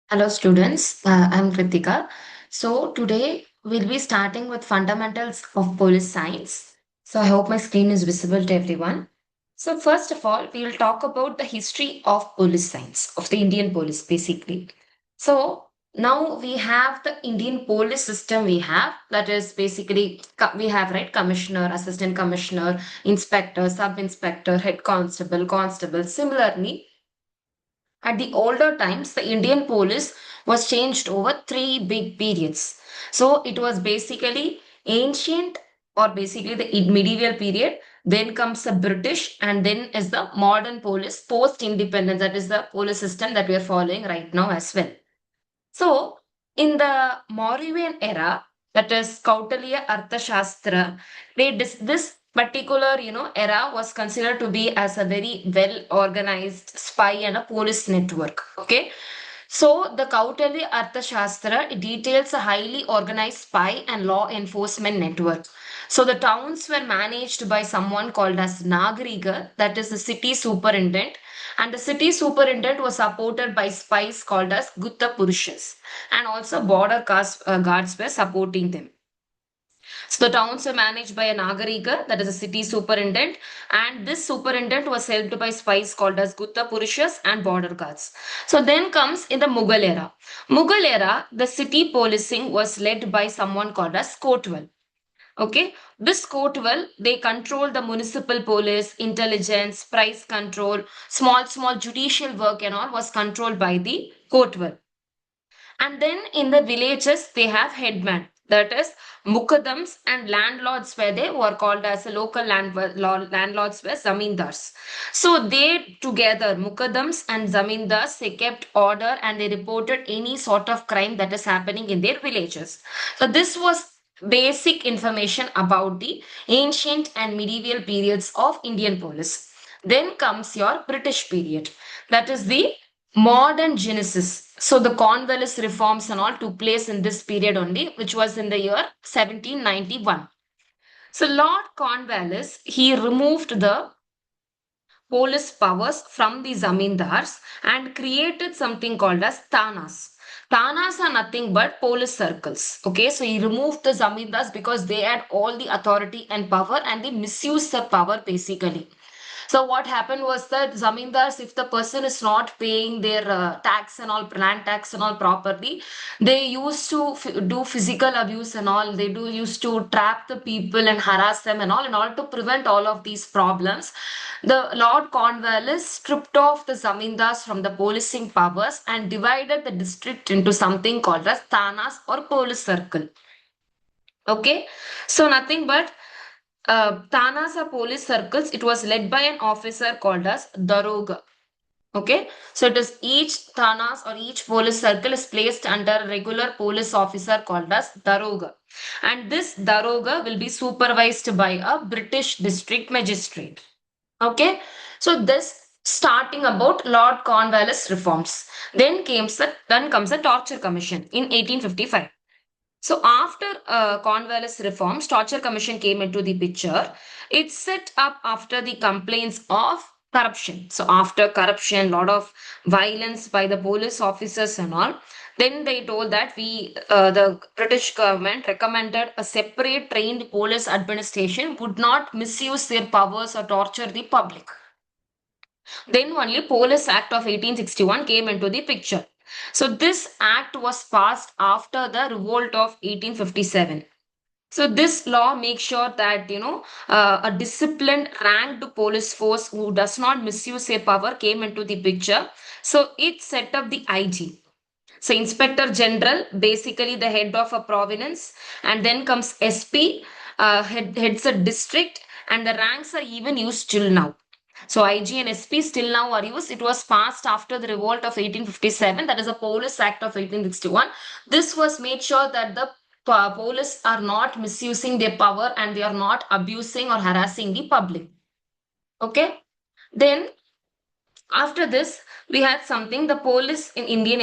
Hello students, I'm Kritika. So today we'll be starting with fundamentals of police science. So I hope my screen is visible to everyone. So first of all, we will talk about the history of police science, of the Indian police basically. So now we have the Indian police system we have, that is basically we have right commissioner, assistant commissioner, inspector, sub-inspector, head constable, constable. Similarly, at the older times, the Indian police was changed over three big periods. So it was basically ancient or basically the medieval period. Then comes the British, and then is the modern police post independence. That is the police system that we are following right now as well. So, in the Mauryan era, that is Kautilya Arthashastra, this particular era was considered to be as a very well organized spy and a police network. Okay, so the Kautilya Arthashastra it details a highly organized spy and law enforcement network. So the towns were managed by someone called as Nagariga, that is the city superintendent, and the city superintendent was supported by spies called as Gutta Purushas, and also guards were supporting them. So the towns were managed by a Nagariga, that is a city superintendent, and this superintendent was helped by spies called as Gutta Purushas and border guards. So then comes in the Mughal era. Mughal era, the city policing was led by someone called as Kotwal. Okay, this Kotwal, they control the municipal police, intelligence, price control, small judicial work and all was controlled by the Kotwal. And then in the villages, they have headmen. That is, Mukadams and landlords where they were called as a local landlords were zamindars. So they together, Mukadams and zamindars, they kept order and they reported any sort of crime that is happening in their villages. So this was basic information about the ancient and medieval periods of Indian police. Then comes your British period. That is the modern Genesis. So the Cornwallis reforms and all took place in this period only, which was in the year 1791. So Lord Cornwallis, he removed the police powers from the zamindars and created something called as tanas. Tanas are nothing but police circles. Okay, so he removed the zamindars because they had all the authority and power and they misused the power basically. So what happened was that zamindars, if the person is not paying their tax and all, land tax and all properly, they used to do physical abuse and all. They do used to trap the people and harass them and all in order to prevent all of these problems. The Lord Cornwallis stripped off the zamindars from the policing powers and divided the district into something called as thanas or police circle. Okay, so nothing but Tanas are police circles. It was led by an officer called as Daroga. Okay, so it is each Tanas or each police circle is placed under a regular police officer called as Daroga. And this Daroga will be supervised by a British district magistrate. Okay, so this starting about Lord Cornwallis reforms. Then comes the Torture Commission in 1855. So after Cornwallis reforms, Torture Commission came into the picture. It's set up after the complaints of corruption. So after corruption, lot of violence by the police officers and all. Then they told that the British government recommended a separate trained police administration would not misuse their powers or torture the public. Then only Police Act of 1861 came into the picture. So this act was passed after the revolt of 1857. So this law makes sure that a disciplined ranked police force who does not misuse their power came into the picture. So it set up the IG. So Inspector General, basically the head of a province, and then comes SP, heads a district, and the ranks are even used till now. So IG and SP still now are used. It was passed after the revolt of 1857, that is a Police Act of 1861. This was made sure that the police are not misusing their power and they are not abusing or harassing the public. Okay. Then after this, we had something the police in Indian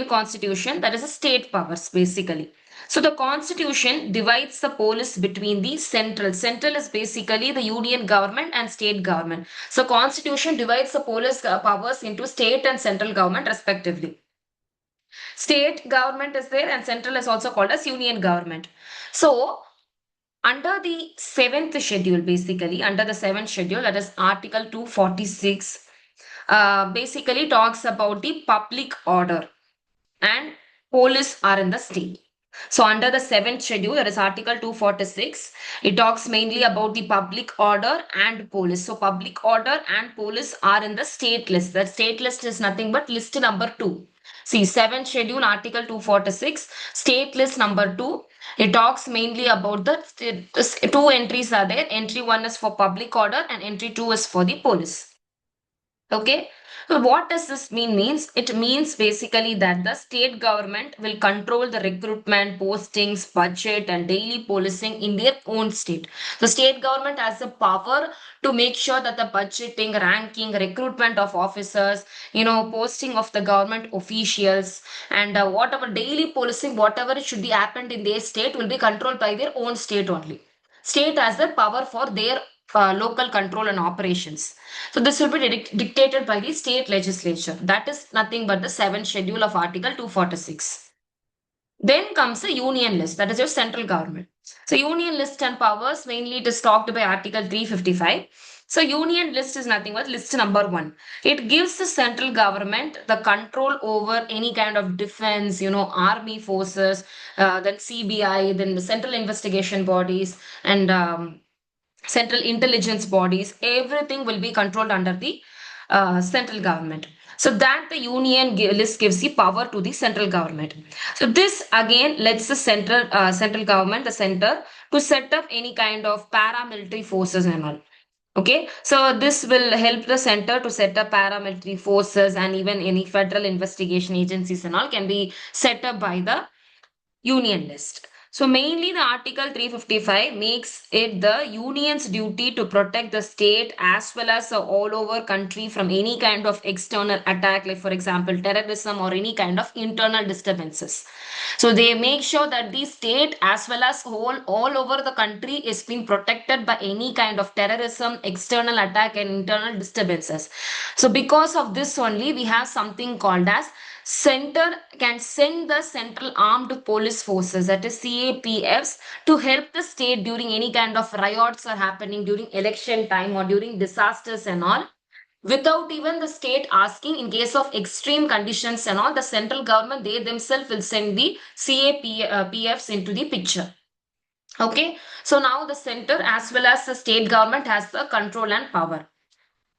constitution, that is a state powers basically. So the constitution divides the police between the central. Central is basically the union government and state government. So constitution divides the police powers into state and central government respectively. State government is there and central is also called as union government. So under the seventh schedule, basically under the seventh schedule, that is Article 246, basically talks about the public order and police are in the state. So under the seventh schedule, that is Article 246, it talks mainly about the public order and police. So public order and police are in the state list. That state list is nothing but list number 2. See, seventh schedule, Article 246, state list number 2. It talks mainly about the two entries are there. Entry 1 is for public order and entry 2 is for the police. Okay. So what does this mean? Means it means basically that the state government will control the recruitment, postings, budget, and daily policing in their own state. The state government has the power to make sure that the budgeting, ranking, recruitment of officers, posting of the government officials, and whatever daily policing, whatever should be happened in their state will be controlled by their own state only. State has the power for their local control and operations. So this will be dictated by the state legislature. That is nothing but the seventh schedule of Article 246. Then comes the union list, that is your central government. So union list and powers, mainly it is talked by Article 355. So union list is nothing but list number 1. It gives the central government the control over any kind of defense, army forces, then CBI, then the central investigation bodies, and central intelligence bodies, everything will be controlled under the central government. So that the list gives the power to the central government. So this again lets the central government, the center, to set up any kind of paramilitary forces and all. Okay, so this will help the center to set up paramilitary forces, and even any federal investigation agencies and all can be set up by the union list. So mainly the Article 355 makes it the union's duty to protect the state as well as the all over country from any kind of external attack, like for example terrorism or any kind of internal disturbances. So they make sure that the state as well as all over the country is being protected by any kind of terrorism, external attack and internal disturbances. So because of this only we have something called as center can send the central armed police forces, that is CAPFs, to help the state during any kind of riots are happening during election time or during disasters and all, without even the state asking. In case of extreme conditions and all, the central government, they themselves will send the CAPFs into the picture. Okay, so now the center as well as the state government has the control and power.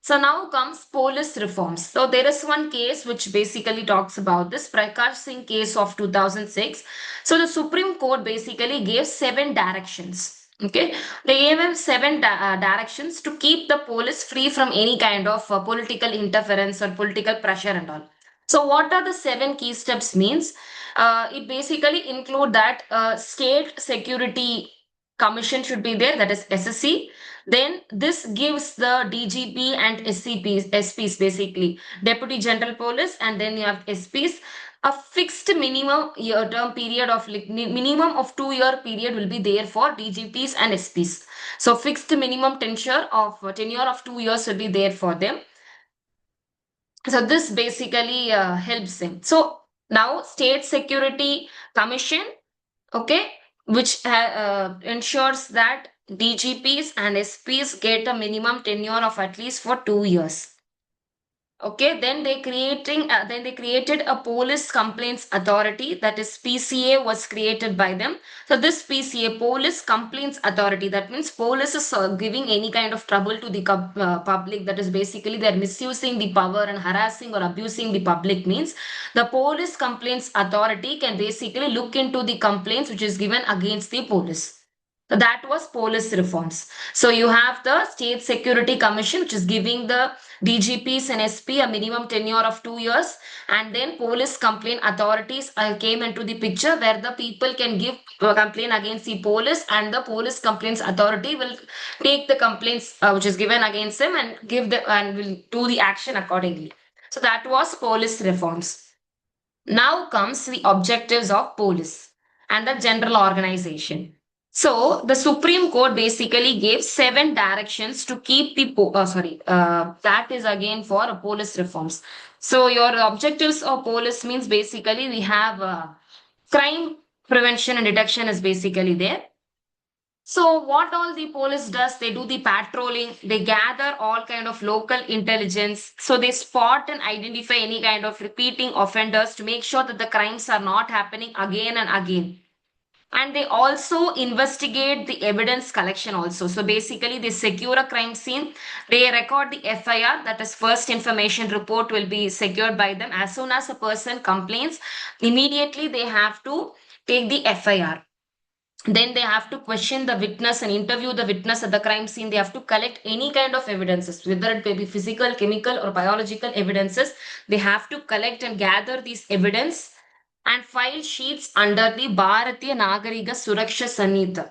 So now comes police reforms. So there is one case which basically talks about this Prakash Singh case of 2006. So the Supreme Court basically gave 7 directions. Okay, they gave him 7 directions to keep the police free from any kind of political interference or political pressure and all. So what are the 7 key steps means? It basically include that state security commission should be there, that is SSC. Then this gives the DGP and SPs basically, Deputy General Police, and then you have SPs. A fixed minimum year term period of minimum of 2-year period will be there for DGPs and SPs. So fixed minimum tenure of 2 years will be there for them. So this basically helps them. So now State Security Commission, okay, which ensures that DGPs and SPs get a minimum tenure of at least for 2 years. Okay, then they created a police complaints authority, that is PCA was created by them. So this PCA, police complaints authority, that means police is giving any kind of trouble to the public, that is basically they are misusing the power and harassing or abusing the public, means the police complaints authority can basically look into the complaints which is given against the police. So that was police reforms. So you have the State Security Commission, which is giving the DGPs and SP a minimum tenure of 2 years, and then police complaint authorities came into the picture, where the people can give a complaint against the police, and the police complaints authority will take the complaints which is given against them and will do the action accordingly. So that was police reforms. Now comes the objectives of police and the general organization. So the Supreme Court basically gave seven directions to keep the that is again for police reforms. So your objectives of police means basically we have crime prevention and detection is basically there. So what all the police does, they do the patrolling, they gather all kind of local intelligence. So they spot and identify any kind of repeating offenders to make sure that the crimes are not happening again and again. And they also investigate the evidence collection also. So basically they secure a crime scene, they record the FIR, that is first information report will be secured by them. As soon as a person complains, immediately they have to take the FIR. Then they have to question the witness and interview the witness at the crime scene. They have to collect any kind of evidences, whether it may be physical, chemical, or biological evidences. They have to collect and gather these evidence and file sheets under the Bharatiya Nagariga Suraksha Sanhita.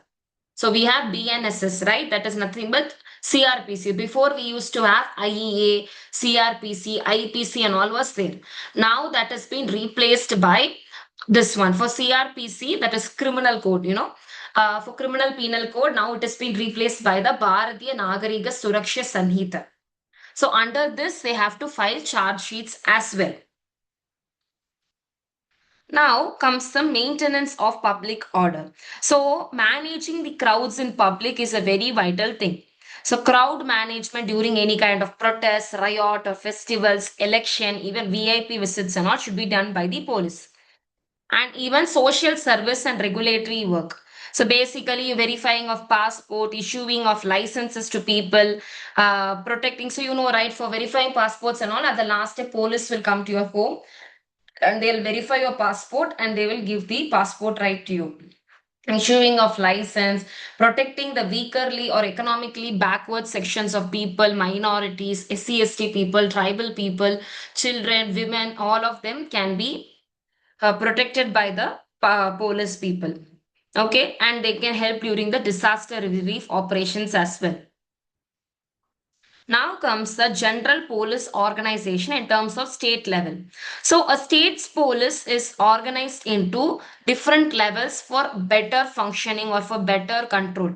So we have BNSS, right? That is nothing but CRPC. Before we used to have IEA, CRPC, IPC, and all was there. Now that has been replaced by this one for CRPC, that is criminal code, for criminal penal code, now it has been replaced by the Bharatiya Nagariga Suraksha Sanhita. So under this, they have to file charge sheets as well. Now comes the maintenance of public order. So managing the crowds in public is a very vital thing. So crowd management during any kind of protest, riot or festivals, election, even VIP visits and all should be done by the police. And even social service and regulatory work. So basically verifying of passport, issuing of licenses to people, protecting. So right, for verifying passports and all, at the last step, police will come to your home and they'll verify your passport and they will give the passport right to you. Issuing of license, protecting the weakerly or economically backward sections of people, minorities, SC/ST people, tribal people, children, women, all of them can be protected by the police people. Okay, and they can help during the disaster relief operations as well. Now comes the general police organization in terms of state level. So a state's police is organized into different levels for better functioning or for better control.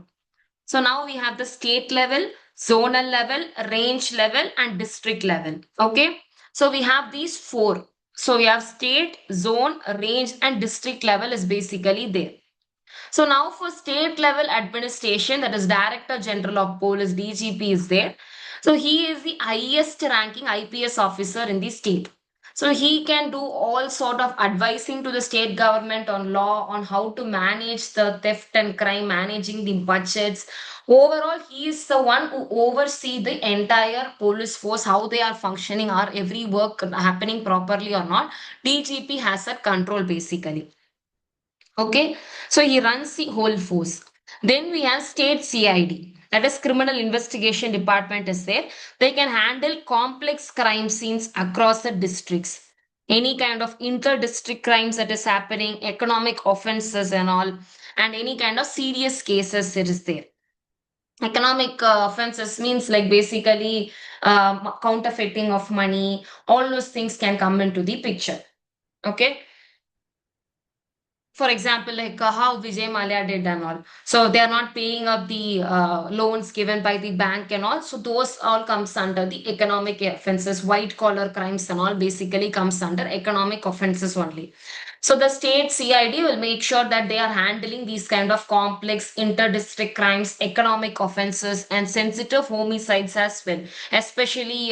So now we have the state level, zonal level, range level, and district level. Okay. So we have these four. So we have state, zone, range, and district level is basically there. So now for state level administration, that is Director General of Police, DGP is there. So he is the highest ranking IPS officer in the state. So he can do all sort of advising to the state government on law, on how to manage the theft and crime, managing the budgets. Overall, he is the one who oversee the entire police force, how they are functioning, are every work happening properly or not. DGP has that control basically. Okay, so he runs the whole force. Then we have state CID, that is Criminal Investigation Department is there. They can handle complex crime scenes across the districts. Any kind of inter-district crimes that is happening, economic offenses and all, and any kind of serious cases it is there. Economic offenses means like basically counterfeiting of money, all those things can come into the picture. Okay, for example, like how Vijay Mallya did and all. So they are not paying up the loans given by the bank and all. So those all comes under the economic offenses, white collar crimes and all basically comes under economic offenses only. So the state CID will make sure that they are handling these kind of complex inter-district crimes, economic offenses, and sensitive homicides as well. Especially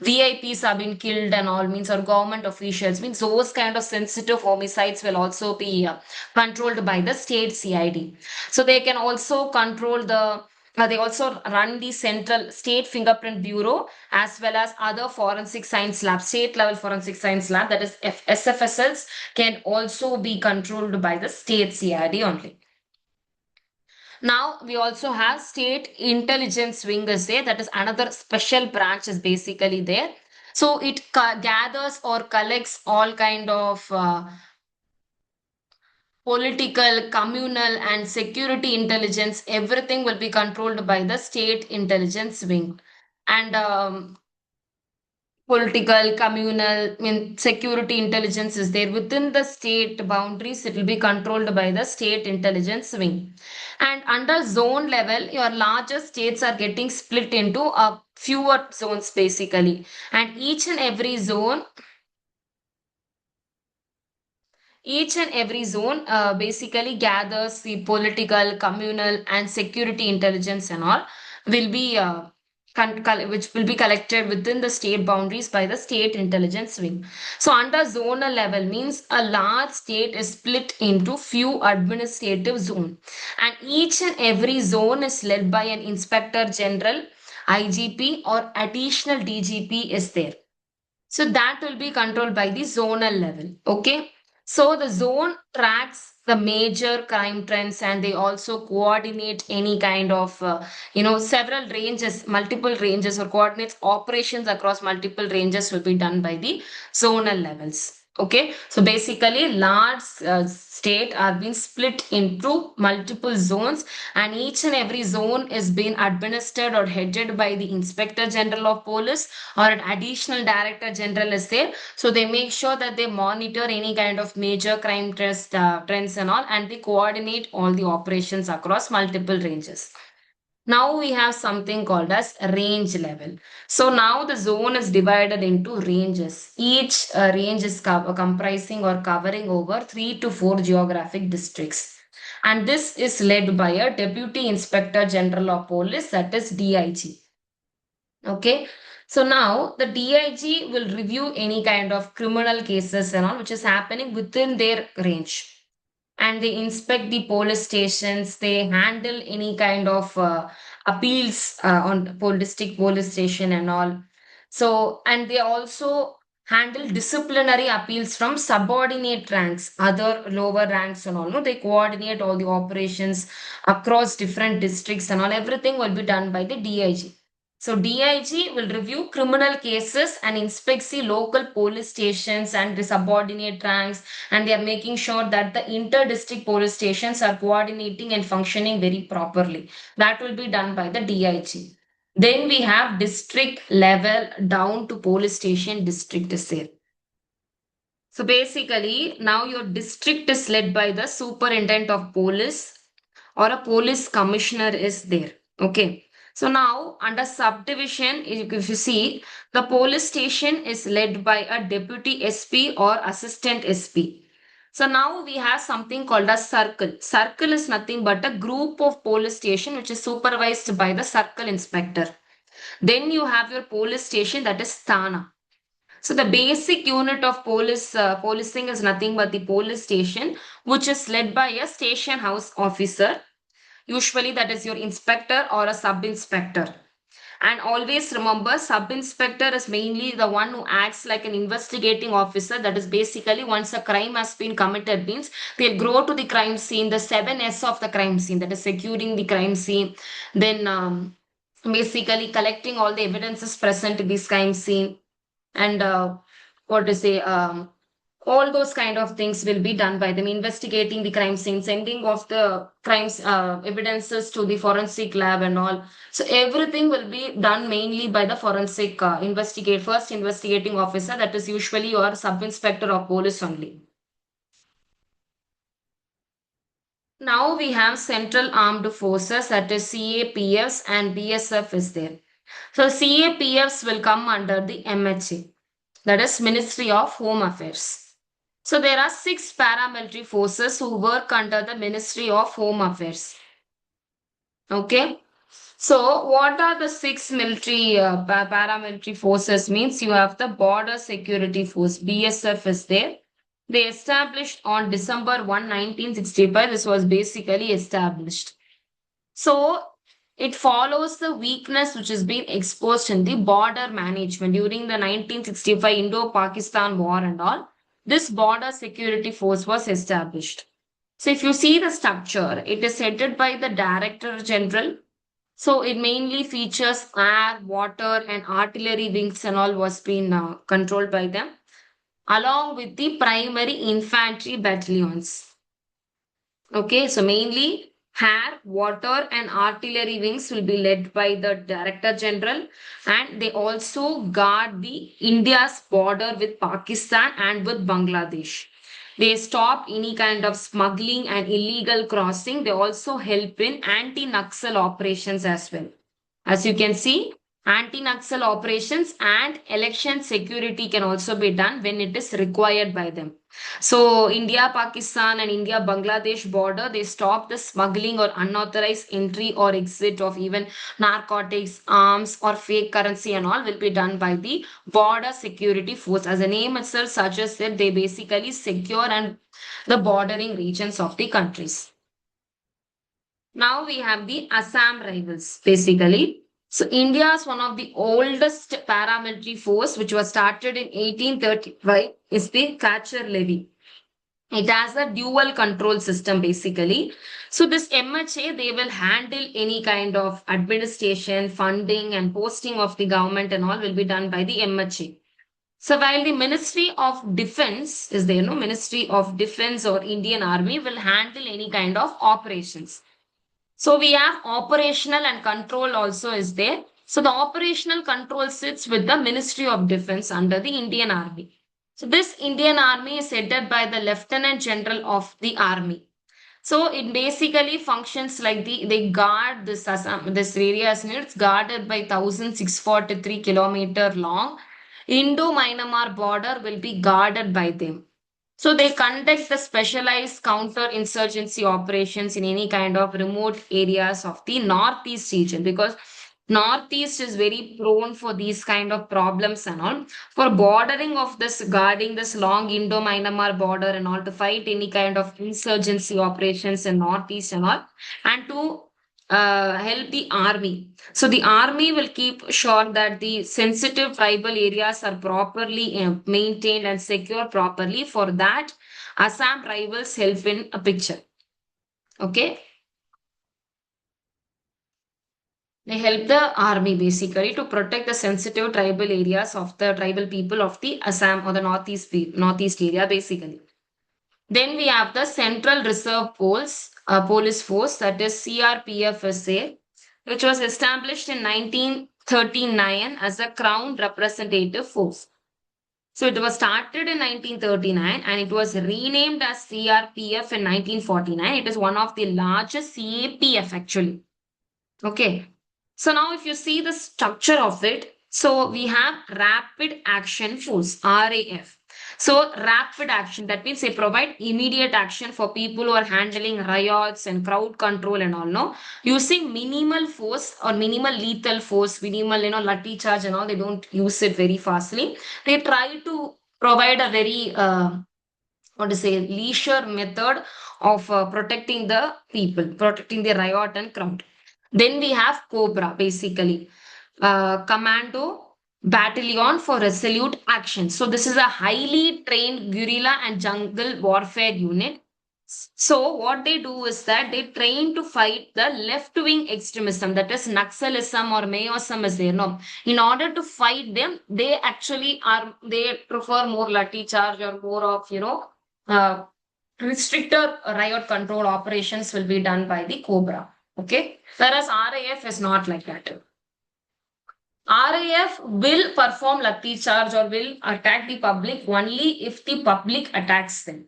VIPs have been killed and all means, or government officials means those kind of sensitive homicides will also be controlled by the state CID. So they can also control the they also run the central state fingerprint bureau as well as other forensic science lab, state level forensic science lab, that is SFSLs, can also be controlled by the state CID only. Now we also have state intelligence wing is there, that is another special branch is basically there. So it gathers or collects all kind of political, communal, and security intelligence. Everything will be controlled by the state intelligence wing. And political, communal, I mean, security intelligence is there. Within the state boundaries, it will be controlled by the state intelligence wing. And under zone level, your larger states are getting split into a fewer zones basically. And each and every zone basically gathers the political, communal, and security intelligence and all will be which will be collected within the state boundaries by the state intelligence wing. So under zonal level means a large state is split into few administrative zone, and each and every zone is led by an inspector general, IGP, or additional DGP is there. So that will be controlled by the zonal level. Okay. So the zone tracks the major crime trends, and they also coordinate any kind of, several ranges, multiple ranges, or coordinates operations across multiple ranges will be done by the zonal levels. Okay. So basically large state are being split into multiple zones, and each and every zone is being administered or headed by the Inspector General of Police or an additional Director General is there. So they make sure that they monitor any kind of major crime trends and all, and they coordinate all the operations across multiple ranges. Now we have something called as range level. So now the zone is divided into ranges. Each range is comprising or covering over 3 to 4 geographic districts. And this is led by a Deputy Inspector General of Police, that is DIG. Okay. So now the DIG will review any kind of criminal cases and all which is happening within their range, and they inspect the police stations. They handle any kind of appeals on district police station and all. So, and they also handle disciplinary appeals from subordinate ranks, other lower ranks and all. No, they coordinate all the operations across different districts and all. Everything will be done by the DIG. So DIG will review criminal cases and inspects the local police stations and the subordinate ranks, and they are making sure that the inter-district police stations are coordinating and functioning very properly. That will be done by the DIG. Then we have district level down to police station district is there. So basically, now your district is led by the superintendent of police or a police commissioner is there. Okay. So now under subdivision, if you see, the police station is led by a deputy SP or assistant SP. So now we have something called a circle. Circle is nothing but a group of police station which is supervised by the circle inspector. Then you have your police station, that is Thana. So the basic unit of policing is nothing but the police station, which is led by a station house officer. Usually that is your inspector or a sub-inspector. And always remember, sub-inspector is mainly the one who acts like an investigating officer. That is basically once a crime has been committed means they'll go to the crime scene, the 7S of the crime scene, that is securing the crime scene. Then basically collecting all the evidences present in this crime scene, and what to say, all those kind of things will be done by them, investigating the crime scene, sending of the crimes evidences to the forensic lab and all. So everything will be done mainly by the forensic first investigating officer, that is usually your sub inspector of police only. Now we have central armed forces, that is CAPFs and BSF is there. So CAPFs will come under the MHA, that is Ministry of Home Affairs. So there are 6 paramilitary forces who work under the Ministry of Home Affairs. Okay. So what are the 6 military paramilitary forces means? You have the Border Security Force, BSF is there. They established on December 1965. This was basically established. So it follows the weakness which has been exposed in the border management during the 1965 Indo-Pakistan War and all. This border security force was established. So if you see the structure, it is headed by the Director General. So it mainly features air, water, and artillery wings and all was being controlled by them, along with the primary infantry battalions. Okay, so mainly Air, water, and artillery wings will be led by the Director General, and they also guard the India's border with Pakistan and with Bangladesh. They stop any kind of smuggling and illegal crossing. They also help in anti-Naxal operations as well. As you can see, anti-Naxal operations and election security can also be done when it is required by them. So India, Pakistan and India, Bangladesh border, they stop the smuggling or unauthorized entry or exit of even narcotics, arms or fake currency and all will be done by the border security force. As the name itself suggests that they basically secure and the bordering regions of the countries. Now we have the Assam rivals, basically. So India is one of the oldest paramilitary force, which was started in 1835, is the Thatcher Levy. It has a dual control system, basically. So this MHA, they will handle any kind of administration, funding, and posting of the government and all will be done by the MHA. So while the Ministry of Defense is there, no Ministry of Defense or Indian Army will handle any kind of operations. So we have operational and control also is there. So the operational control sits with the Ministry of Defense under the Indian Army. So this Indian Army is headed by the Lieutenant General of the Army. So it basically functions like they guard this Assam, this area is it's guarded by 1,643 kilometer long. Indo-Myanmar border will be guarded by them. So they conduct the specialized counter-insurgency operations in any kind of remote areas of the Northeast region because Northeast is very prone for these kind of problems and all. For bordering of this, guarding this long Indo-Myanmar border and all to fight any kind of insurgency operations in Northeast and all, and to help the army. So the army will keep sure that the sensitive tribal areas are properly maintained and secure properly. For that, Assam rivals help in a picture. Okay. They help the army basically to protect the sensitive tribal areas of the tribal people of the Assam or the northeast area basically. Then we have the Central Reserve Police Force, that is CRPFSA, which was established in 1939 as a Crown Representative Force. So it was started in 1939 and it was renamed as CRPF in 1949. It is one of the largest CAPF actually. Okay. So now if you see the structure of it, so we have Rapid Action Force, RAF. So rapid action, that means they provide immediate action for people who are handling riots and crowd control and all, no? Using minimal force or minimal lethal force, minimal, lathi charge and all, they don't use it very fastly. They try to provide a very, what to say, leisure method of protecting the people, protecting the riot and crowd. Then we have Cobra, basically, Commando Battalion for Resolute Action. So this is a highly trained guerrilla and jungle warfare unit. So what they do is that they train to fight the left-wing extremism, that is Naxalism or Maoism is there. No, in order to fight them, they actually they prefer more lathi charge or more of uh, restricted riot control operations will be done by the Cobra. Okay, whereas RAF is not like that. RAF will perform lathi charge or will attack the public only if the public attacks them.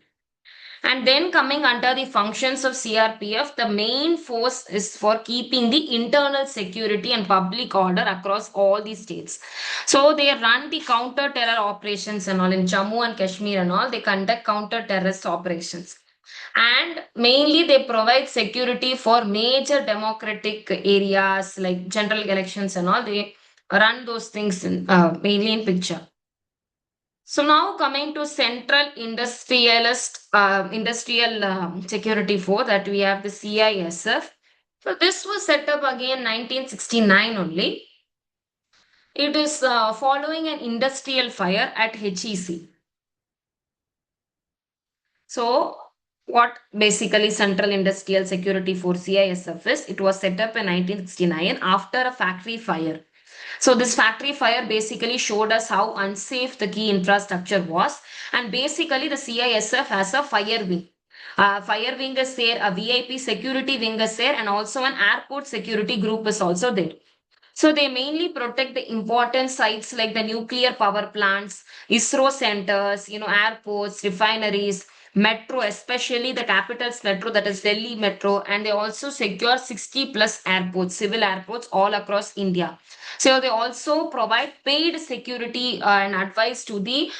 And then coming under the functions of CRPF, the main force is for keeping the internal security and public order across all the states. So they run the counter-terror operations and all in Jammu and Kashmir and all. They conduct counter-terrorist operations. And mainly they provide security for major democratic areas like general elections and all. They run those things in, mainly in picture. So now coming to Central Industrial Security Force, that we have the CISF. So this was set up again 1969 only. It is following an industrial fire at HEC. So what basically Central Industrial Security Force CISF is, it was set up in 1969 after a factory fire. So this factory fire basically showed us how unsafe the key infrastructure was. And basically the CISF has a fire wing. Fire wing is there, a VIP security wing is there, and also an airport security group is also there. So they mainly protect the important sites like the nuclear power plants, ISRO centers, airports, refineries, metro, especially the capital's metro, that is Delhi metro, and they also secure 60 plus airports, civil airports all across India. So they also provide paid security and advice to the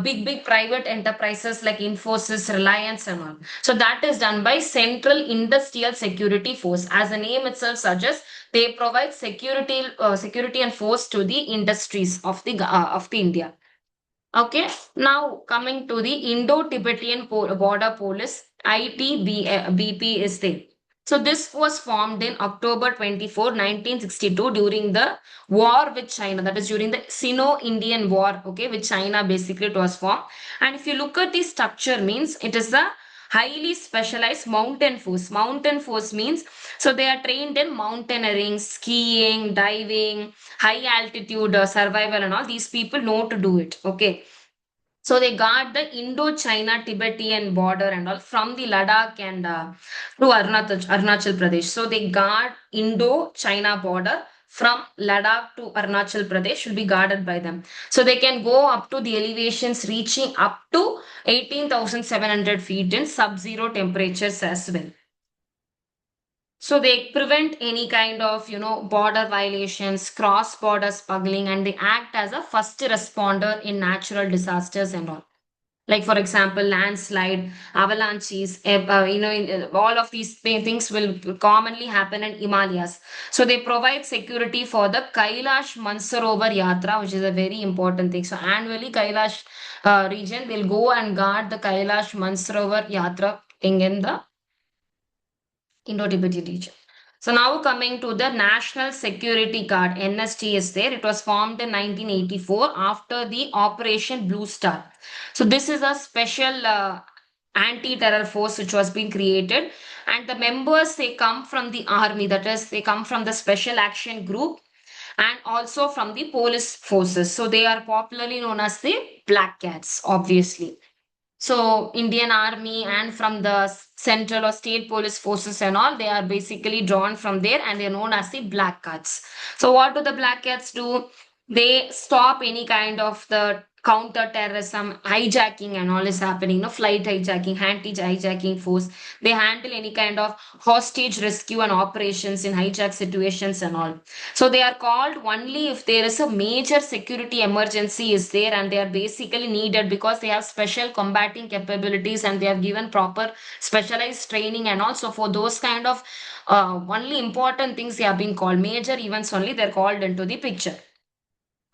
big private enterprises like Infosys, Reliance, and all. So that is done by Central Industrial Security Force. As the name itself suggests, they provide security and force to the industries of the India. Okay, now coming to the Indo-Tibetan Border Police, ITBP is there. So this was formed in October 24, 1962 during the war with China. That is during the Sino-Indian War, okay, with China basically it was formed. And if you look at the structure means it is the highly specialized mountain force. Mountain force means so they are trained in mountaineering, skiing, diving, high altitude survival and all. These people know to do it. Okay. So they guard the Indo-China Tibetan border and all from the Ladakh and to Arunachal Pradesh. So they guard Indo-China border from Ladakh to Arunachal Pradesh should be guarded by them. So they can go up to the elevations reaching up to 18,700 feet in sub-zero temperatures as well. So they prevent any kind of, border violations, cross-border smuggling, and they act as a first responder in natural disasters and all. Like for example, landslide, avalanches, all of these things will commonly happen in Himalayas. So they provide security for the Kailash Mansarovar Yatra, which is a very important thing. So annually, Kailash region will go and guard the Kailash Mansarovar Yatra thing in the Indo-Tibetan region. So now coming to the National Security Guard, NST is there. It was formed in 1984 after the Operation Blue Star. So this is a special anti-terror force which was being created, and the members they come from the army, that is they come from the Special Action Group and also from the police forces. So they are popularly known as the Black Cats, obviously. So Indian Army and from the central or state police forces and all, they are basically drawn from there and they're known as the Black Cats. So what do the Black Cats do? They stop any kind of the counter terrorism, hijacking and all is happening, no flight hijacking, anti-hijacking force. They handle any kind of hostage rescue and operations in hijack situations and all. So they are called only if there is a major security emergency is there and they are basically needed because they have special combating capabilities and they have given proper specialized training, and also for those kind of only important things they have been called major events only they're called into the picture.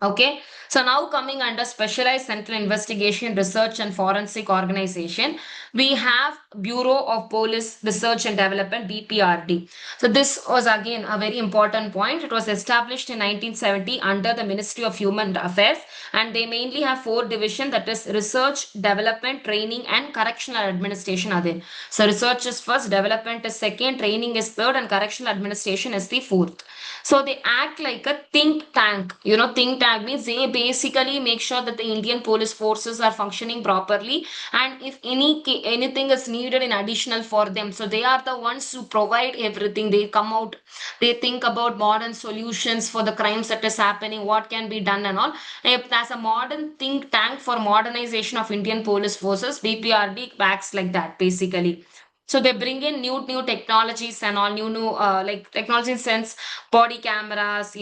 Okay, so now coming under Specialized Central Investigation, Research and Forensic Organization, we have Bureau of Police Research and Development, BPRD. So this was again a very important point. It was established in 1970 under the Ministry of Human Affairs, and they mainly have four divisions, that is Research, Development, Training and Correctional Administration are there. So research is first, development is second, training is third, and correctional administration is the fourth. So they act like a think tank. Think tank means they basically make sure that the Indian police forces are functioning properly, and if anything is needed in additional for them, so they are the ones who provide everything. They come out, they think about modern solutions for the crimes that is happening, what can be done and all. If as a modern think tank for modernization of Indian police forces, BPRD acts like that basically. So they bring in new technologies and all new like technology in sense body cameras,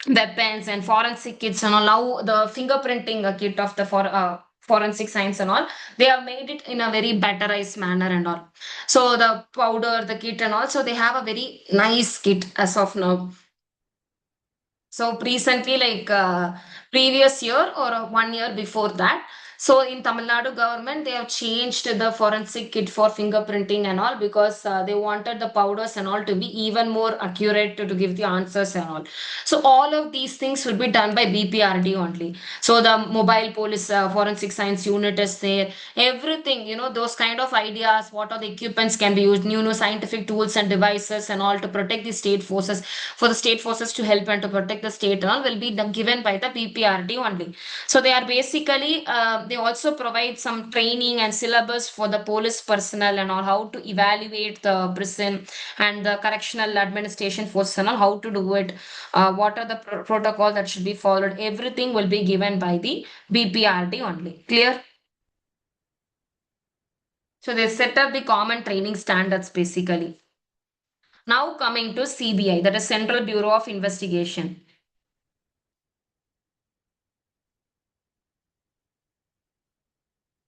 weapons and forensic kits and all. Now the fingerprinting kit of the forensic science and all, they have made it in a very betterized manner and all. So the powder, the kit and all, so they have a very nice kit as of now. So recently, like previous year or 1 year before that, so in Tamil Nadu government, they have changed the forensic kit for fingerprinting and all because they wanted the powders and all to be even more accurate to give the answers and all. So all of these things will be done by BPRD only. So the mobile police forensic science unit is there. Everything, those kind of ideas, what are the equipments can be used, new scientific tools and devices and all to protect the state forces, for the state forces to help and to protect the state and all will be given by the BPRD only. So they are basically, they also provide some training and syllabus for the police personnel and all, how to evaluate the prison and the correctional administration personnel, how to do it, what are the protocol that should be followed. Everything will be given by the BPRD only. Clear? So they set up the common training standards basically. Now coming to CBI, that is Central Bureau of Investigation.